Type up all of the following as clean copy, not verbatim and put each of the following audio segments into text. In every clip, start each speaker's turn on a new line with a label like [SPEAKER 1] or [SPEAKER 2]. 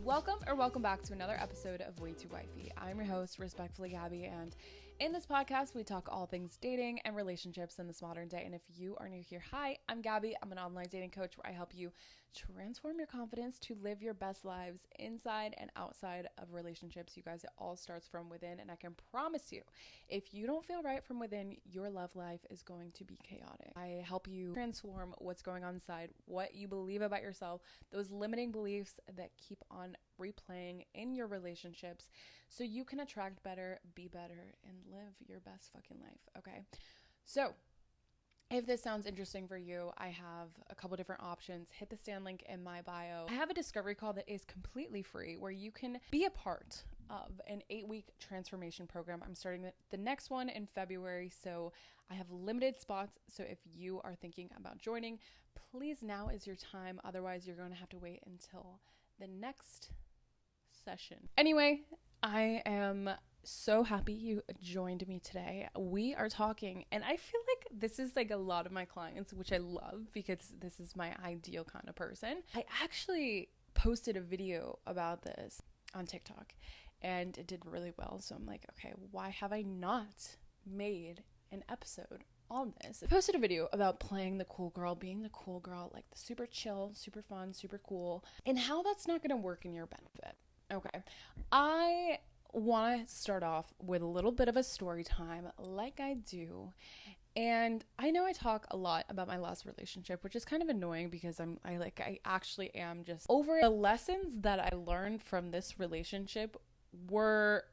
[SPEAKER 1] Welcome back to another episode of Way Too Wifey. I'm your host, Respectfully Gabby, and in this podcast, we talk all things dating and relationships in this modern day. And if you are new here, hi, I'm Gabby. I'm an online dating coach where I help you transform your confidence to live your best lives inside and outside of relationships. You guys, it all starts from within, and I can promise you, if you don't feel right from within, your love life is going to be chaotic. I help you transform what's going on inside, what you believe about yourself, those limiting beliefs that keep on replaying in your relationships, so you can attract better, be better, and live your best fucking life. Okay, so if this sounds interesting for you, I have a couple different options. Hit the stand link in my bio. I have a discovery call that is completely free where you can be a part of an 8-week transformation program. I'm starting the next one in February, so I have limited spots. So if you are thinking about joining, please, now is your time. Otherwise, you're going to have to wait until the next session. Anyway, I am so happy you joined me today. We are talking, and I feel like this is like a lot of my clients, which I love because this is my ideal kind of person. I actually posted a video about this on TikTok and it did really well. So I'm like, okay, why have I not made an episode on this? I posted a video about playing the cool girl, being the cool girl, like the super chill, super fun, super cool, and how that's not going to work in your benefit. Okay, I want to start off with a little bit of a story time like I do. And I know I talk a lot about my last relationship, which is kind of annoying because I actually am just over it. The lessons that I learned from this relationship were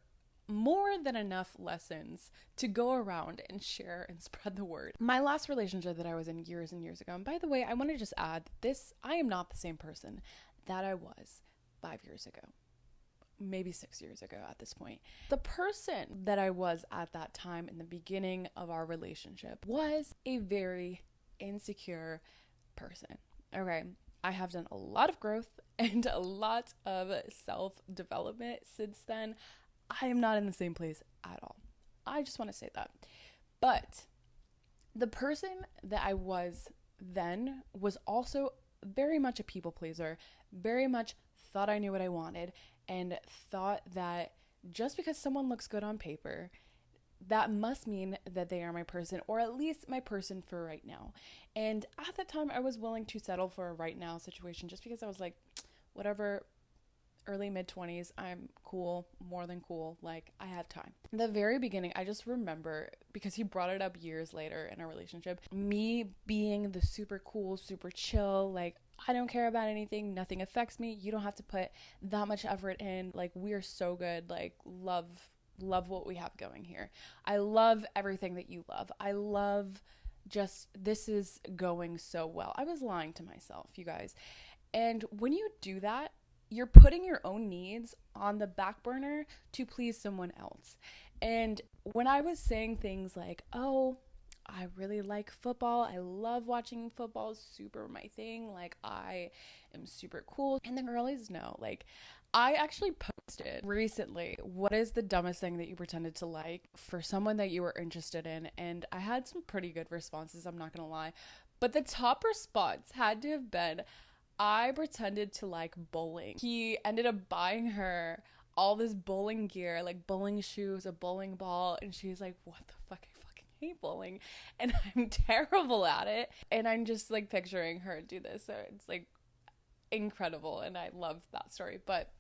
[SPEAKER 1] more than enough lessons to go around and share and spread the word. My last relationship that I was in years and years ago, and by the way, I want to just add this, I am not the same person that I was 5 years ago. Maybe 6 years ago at this point. The person that I was at that time in the beginning of our relationship was a very insecure person. Okay, I have done a lot of growth and a lot of self-development since then. I am not in the same place at all. I just want to say that. But the person that I was then was also very much a people pleaser, very much thought I knew what I wanted, and thought that just because someone looks good on paper, that must mean that they are my person, or at least my person for right now. And at that time, I was willing to settle for a right now situation just because I was like, whatever, early mid-20s, I'm cool, more than cool, like I have time. In the very beginning, I just remember, because he brought it up years later in our relationship, me being the super cool, super chill, like I don't care about anything, nothing affects me, you don't have to put that much effort in, like we are so good, like love what we have going here. I love everything that you love. I love just, this is going so well. I was lying to myself, you guys. And when you do that, you're putting your own needs on the back burner to please someone else. And when I was saying things like, oh, I really like football, I love watching football, super my thing, like I am super cool, and the girlies know, like I actually posted recently, what is the dumbest thing that you pretended to like for someone that you were interested in? And I had some pretty good responses, I'm not gonna lie, but the top response had to have been, I pretended to like bowling. He ended up buying her all this bowling gear, like bowling shoes, a bowling ball, and she's like, what the fuck, I fucking hate bowling and I'm terrible at it. And I'm just like picturing her do this, so it's like incredible, and I love that story. But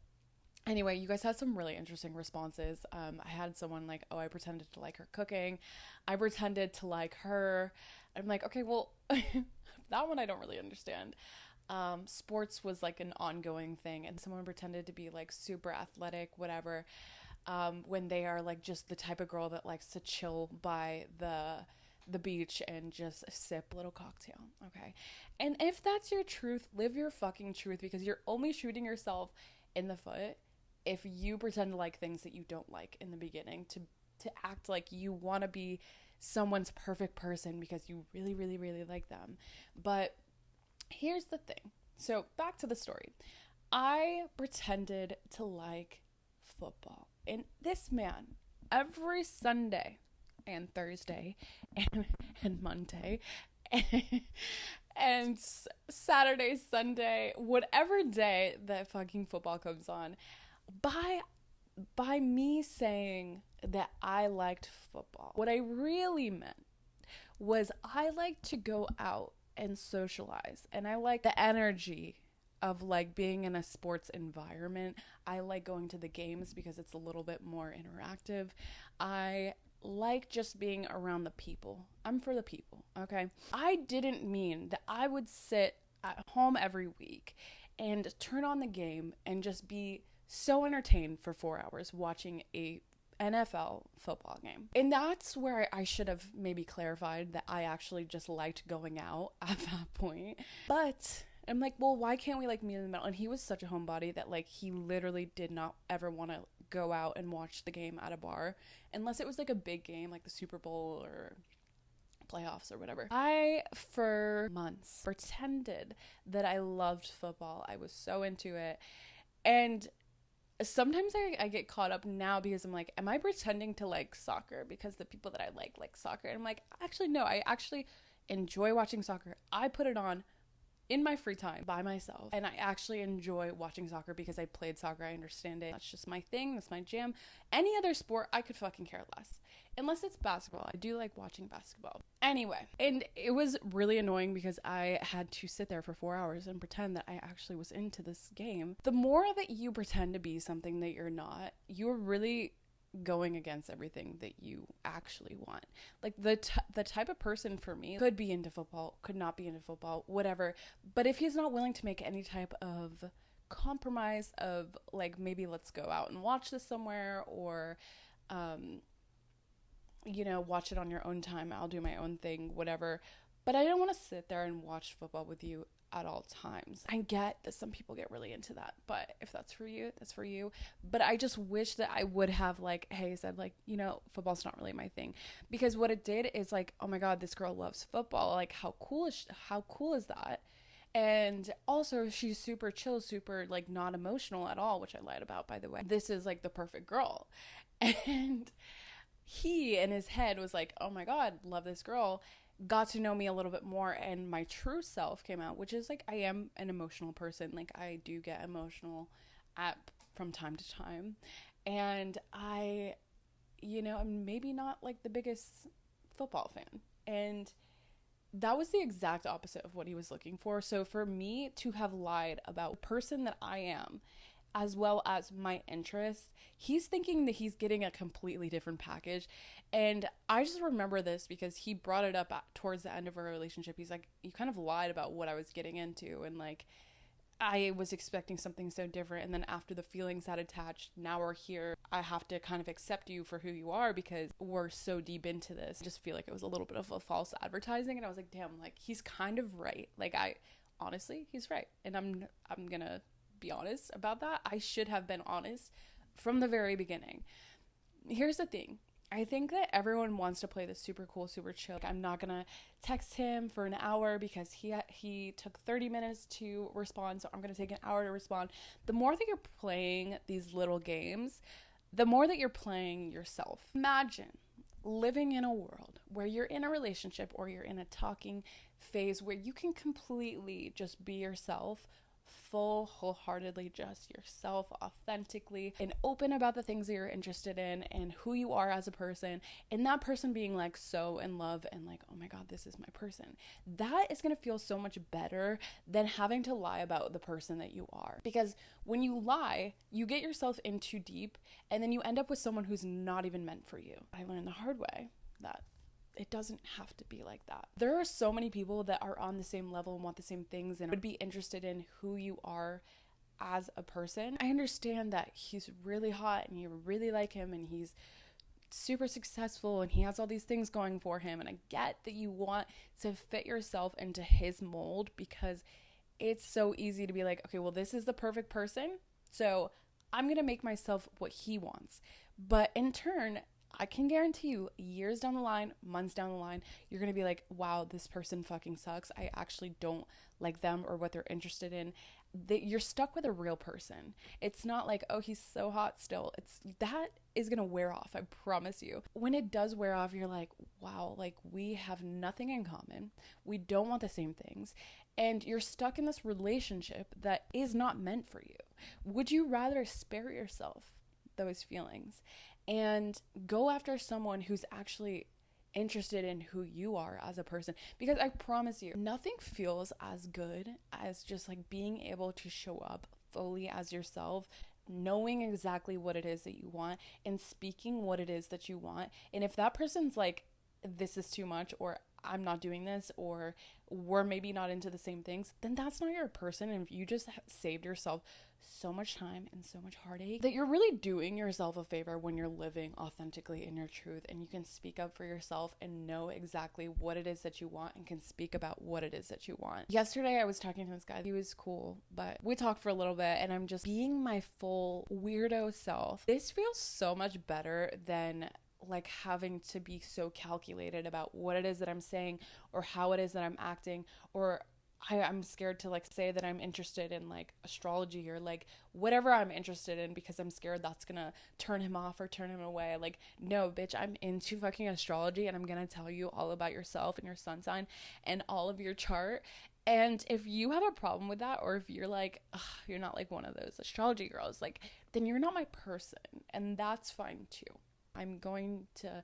[SPEAKER 1] anyway, you guys had some really interesting responses. I had someone like, oh, I pretended to like her cooking, I pretended to like her. I'm like, okay, well that one I don't really understand. Sports was like an ongoing thing, and someone pretended to be like super athletic, whatever, when they are like just the type of girl that likes to chill by the beach and just sip a little cocktail. Okay, and if that's your truth, live your fucking truth, because you're only shooting yourself in the foot if you pretend to like things that you don't like in the beginning, to act like you want to be someone's perfect person because you really, really, really like them. But here's the thing. So back to the story. I pretended to like football. And this man, every Sunday and Thursday and Monday And Saturday, Sunday, whatever day that fucking football comes on, by me saying that I liked football, what I really meant was I like to go out and socialize, and I like the energy of like being in a sports environment. I like going to the games because it's a little bit more interactive. I like just being around the people. I'm for the people, okay? I didn't mean that I would sit at home every week and turn on the game and just be so entertained for 4 hours watching a NFL football game. And that's where I should have maybe clarified that I actually just liked going out at that point. But I'm like, well, why can't we like meet in the middle? And he was such a homebody that like he literally did not ever want to go out and watch the game at a bar unless it was like a big game like the Super Bowl or playoffs or whatever. I, for months, pretended that I loved football. I was so into it. And sometimes I get caught up now because I'm like, am I pretending to like soccer because the people that I like soccer? And I'm like, actually, no, I actually enjoy watching soccer. I put it on in my free time by myself, and I actually enjoy watching soccer because I played soccer. I understand it. That's just my thing. That's my jam. Any other sport, I could fucking care less. Unless it's basketball. I do like watching basketball. Anyway, and it was really annoying because I had to sit there for 4 hours and pretend that I actually was into this game. The more that you pretend to be something that you're not, you're really going against everything that you actually want. Like the type of person for me could be into football, could not be into football, whatever. But if he's not willing to make any type of compromise of like, maybe let's go out and watch this somewhere, or watch it on your own time, I'll do my own thing, whatever. But I don't want to sit there and watch football with you at all times. I get that some people get really into that, but if that's for you, that's for you. But I just wish that I would have like, hey, said like, football's not really my thing. Because what it did is like, oh my God, this girl loves football. Like how cool is that? And also she's super chill, super like not emotional at all, which I lied about, by the way. This is like the perfect girl. And he in his head was like, oh my God, love this girl. Got to know me a little bit more, and my true self came out, which is like, I am an emotional person. Like I do get emotional from time to time. And I'm maybe not like the biggest football fan. And that was the exact opposite of what he was looking for. So for me to have lied about the person that I am, as well as my interests, he's thinking that he's getting a completely different package. And I just remember this because he brought it up towards the end of our relationship. He's like, you kind of lied about what I was getting into, and like I was expecting something so different, and then after the feelings had attached, now we're here, I have to kind of accept you for who you are because we're so deep into this. I just feel like it was a little bit of a false advertising. And I was like, damn, like he's kind of right. Like honestly, he's right. And I'm gonna be honest about that. I should have been honest from the very beginning. Here's the thing. I think that everyone wants to play this super cool, super chill. Like, I'm not gonna text him for an hour because he took 30 minutes to respond, so I'm gonna take an hour to respond. The more that you're playing these little games, the more that you're playing yourself. Imagine living in a world where you're in a relationship or you're in a talking phase where you can completely just be yourself, wholeheartedly just yourself, authentically, and open about the things that you're interested in and who you are as a person, and that person being like so in love and like, oh my God, this is my person. That is going to feel so much better than having to lie about the person that you are. Because when you lie, you get yourself in too deep, and then you end up with someone who's not even meant for you. I learned the hard way that it doesn't have to be like that. There are so many people that are on the same level and want the same things and would be interested in who you are as a person. I understand that he's really hot and you really like him and he's super successful and he has all these things going for him, and I get that you want to fit yourself into his mold because it's so easy to be like, okay, well, this is the perfect person, so I'm gonna make myself what he wants. But in turn, I can guarantee you years down the line, months down the line, you're going to be like, wow, this person fucking sucks. I actually don't like them or what they're interested in. You're stuck with a real person. It's not like, oh, he's so hot still. It's that is going to wear off. I promise you. When it does wear off, you're like, wow, like we have nothing in common. We don't want the same things. And you're stuck in this relationship that is not meant for you. Would you rather spare yourself those feelings and go after someone who's actually interested in who you are as a person? Because I promise you, nothing feels as good as just like being able to show up fully as yourself, knowing exactly what it is that you want and speaking what it is that you want. And if that person's like, this is too much, or I'm not doing this, or we're maybe not into the same things, then that's not your person. And if you just saved yourself so much time and so much heartache, that you're really doing yourself a favor when you're living authentically in your truth and you can speak up for yourself and know exactly what it is that you want and can speak about what it is that you want. Yesterday I was talking to this guy. He was cool, but we talked for a little bit and I'm just being my full weirdo self. This feels so much better than like having to be so calculated about what it is that I'm saying or how it is that I'm acting, or I'm scared to like say that I'm interested in like astrology or like whatever I'm interested in because I'm scared that's gonna turn him off or turn him away. Like, no, bitch, I'm into fucking astrology and I'm gonna tell you all about yourself and your sun sign and all of your chart. And if you have a problem with that, or if you're like, you're not like one of those astrology girls, like, then you're not my person, and that's fine too. I'm going to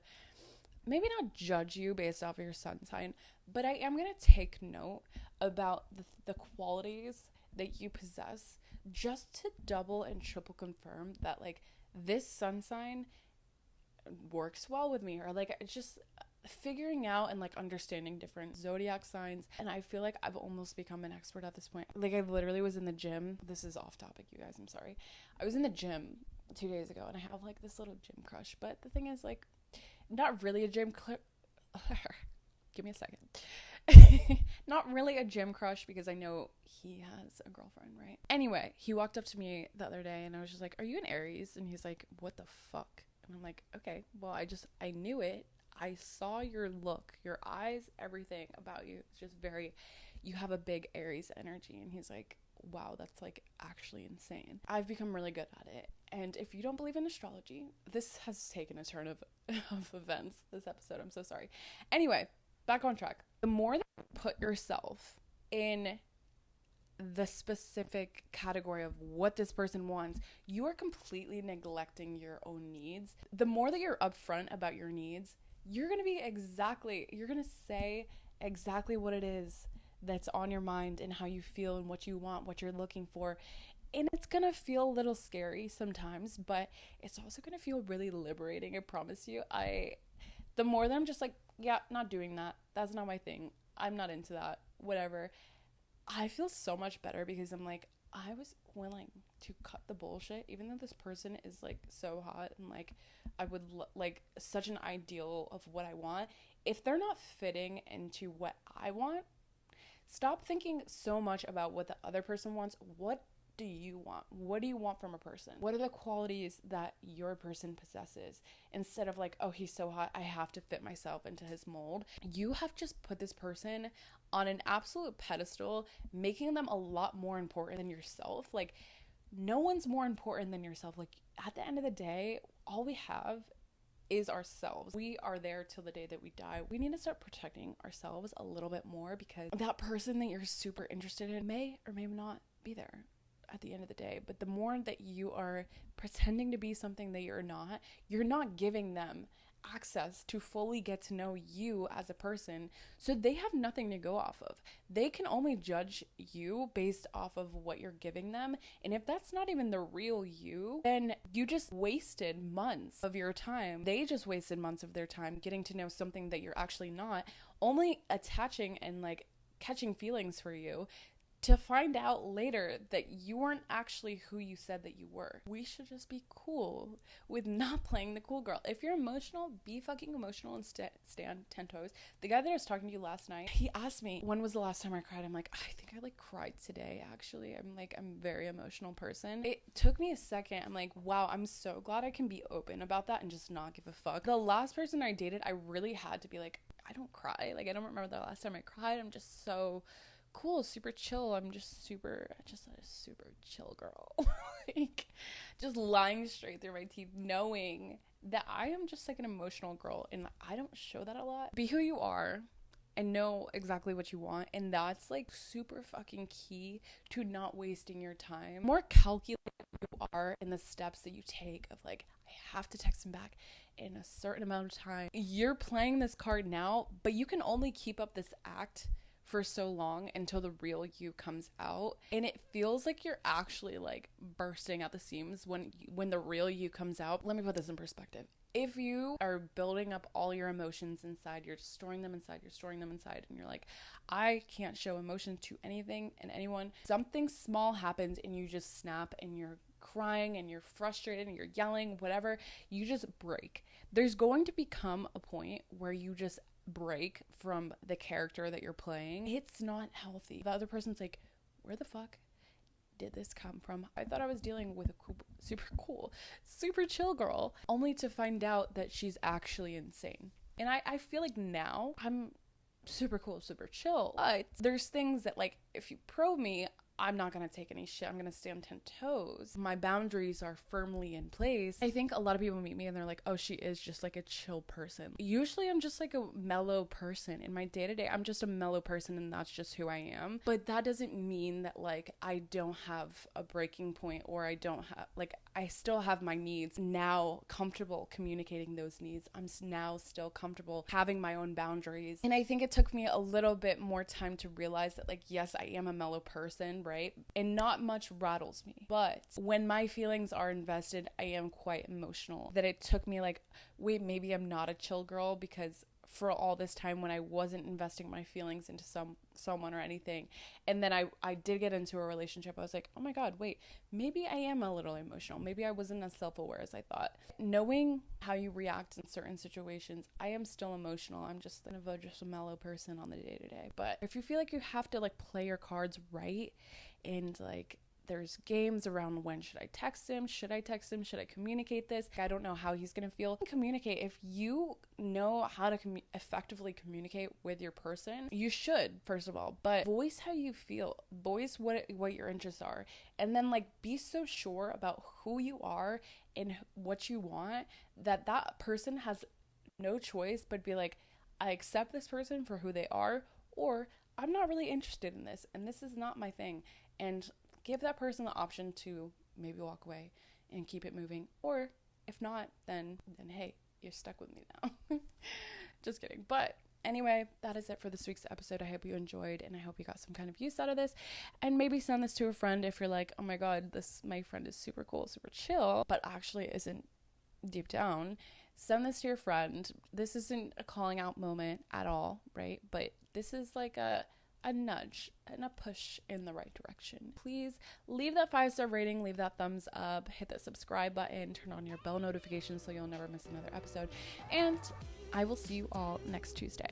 [SPEAKER 1] maybe not judge you based off of your sun sign, but I am going to take note about the qualities that you possess, just to double and triple confirm that like this sun sign works well with me, or like it's just figuring out and like understanding different zodiac signs. And I feel like I've almost become an expert at this point. Like I literally was in the gym. This is off topic, you guys, I'm sorry. I was in the gym 2 days ago and I have like this little gym crush, but the thing is like not really a give me a second. Not really a gym crush because I know he has a girlfriend, right? Anyway, he walked up to me the other day and I was just like, are you an Aries? And he's like, what the fuck? And I'm like, okay, well, I knew it. I saw your look, your eyes, everything about you. It's just you have a big Aries energy. And he's like, wow, that's like actually insane. I've become really good at it. And if you don't believe in astrology, this has taken a turn of events, this episode. I'm so sorry. Anyway, back on track. The more that you put yourself in the specific category of what this person wants, you are completely neglecting your own needs. The more that you're upfront about your needs, you're going to say exactly what it is that's on your mind and how you feel and what you want, what you're looking for. And it's going to feel a little scary sometimes, but it's also going to feel really liberating, I promise you. The more that I'm just like, yeah, not doing that. That's not my thing. I'm not into that. Whatever. I feel so much better because I'm like, I was willing to cut the bullshit, even though this person is like so hot and like I would like such an ideal of what I want. If they're not fitting into what I want, stop thinking so much about what the other person wants. What do you want? What do you want from a person? What are the qualities that your person possesses? Instead of like, oh, he's so hot, I have to fit myself into his mold. You have just put this person on an absolute pedestal, making them a lot more important than yourself. Like, no one's more important than yourself. Like, at the end of the day, all we have is ourselves. We are there till the day that we die. We need to start protecting ourselves a little bit more, because that person that you're super interested in may or may not be there at the end of the day. But the more that you are pretending to be something that you're not giving them access to fully get to know you as a person. So they have nothing to go off of. They can only judge you based off of what you're giving them. And if that's not even the real you, then you just wasted months of your time. They just wasted months of their time getting to know something that you're actually not, only attaching and like catching feelings for you to find out later that you weren't actually who you said that you were. We should just be cool with not playing the cool girl. If you're emotional, be fucking emotional and stand 10 toes. The guy that I was talking to you last night, he asked me, when was the last time I cried? I'm like, I think I like cried today, actually. I'm a very emotional person. It took me a second. I'm like, wow, I'm so glad I can be open about that and just not give a fuck. The last person I dated, I really had to be like, I don't cry. Like, I don't remember the last time I cried. I'm just so cool, super chill. I'm just a super chill girl. Like, just lying straight through my teeth, knowing that I am just like an emotional girl, and I don't show that a lot. Be who you are and know exactly what you want, and that's like super fucking key to not wasting your time. More calculated you are in the steps that you take of like, I have to text him back in a certain amount of time. You're playing this card now, but you can only keep up this act for so long until the real you comes out, and it feels like you're actually like bursting at the seams when the real you comes out. Let me put this in perspective. If you are building up all your emotions inside, you're storing them inside, and you're like, I can't show emotion to anything and anyone, something small happens and you just snap and you're crying and you're frustrated and you're yelling, whatever, you just break. There's going to become a point where you just break from the character that you're playing. It's not healthy. The other person's like, where the fuck did this come from? I thought I was dealing with a cool, super chill girl, only to find out that she's actually insane. And I feel like now I'm super cool, super chill. But there's things that, like, if you probe me, I'm not going to take any shit. I'm going to stay on 10 toes. My boundaries are firmly in place. I think a lot of people meet me and they're like, oh, she is just like a chill person. Usually I'm just like a mellow person. In my day-to-day, I'm just a mellow person, and that's just who I am. But that doesn't mean that like I don't have a breaking point, or I don't have, like, I still have my needs. Now comfortable communicating those needs. I'm now still comfortable having my own boundaries. And I think it took me a little bit more time to realize that, like, yes, I am a mellow person, right? And not much rattles me. But when my feelings are invested, I am quite emotional. That it took me like, wait, maybe I'm not a chill girl, because for all this time when I wasn't investing my feelings into someone or anything, and then I did get into a relationship, I was like, oh my god, wait, maybe I am a little emotional. Maybe I wasn't as self-aware as I thought. Knowing how you react in certain situations, I am still emotional. I'm just kind of just a mellow person on the day-to-day. But if you feel like you have to like play your cards right, and like there's games around, when should I text him? Should I text him? Should I communicate this? I don't know how he's going to feel. Communicate. If you know how to effectively communicate with your person, you should, first of all, but voice how you feel. Voice what your interests are. And then like be so sure about who you are and what you want that that person has no choice but be like, I accept this person for who they are, or I'm not really interested in this and this is not my thing. And give that person the option to maybe walk away and keep it moving. Or if not, then hey, you're stuck with me now. Just kidding. But anyway, that is it for this week's episode. I hope you enjoyed, and I hope you got some kind of use out of this. And maybe send this to a friend if you're like, oh my god, my friend is super cool, super chill, but actually isn't deep down. Send this to your friend. This isn't a calling out moment at all, right? But this is like a nudge and a push in the right direction. Please leave that 5-star rating, leave that thumbs up, hit that subscribe button, turn on your bell notifications so you'll never miss another episode. And I will see you all next Tuesday.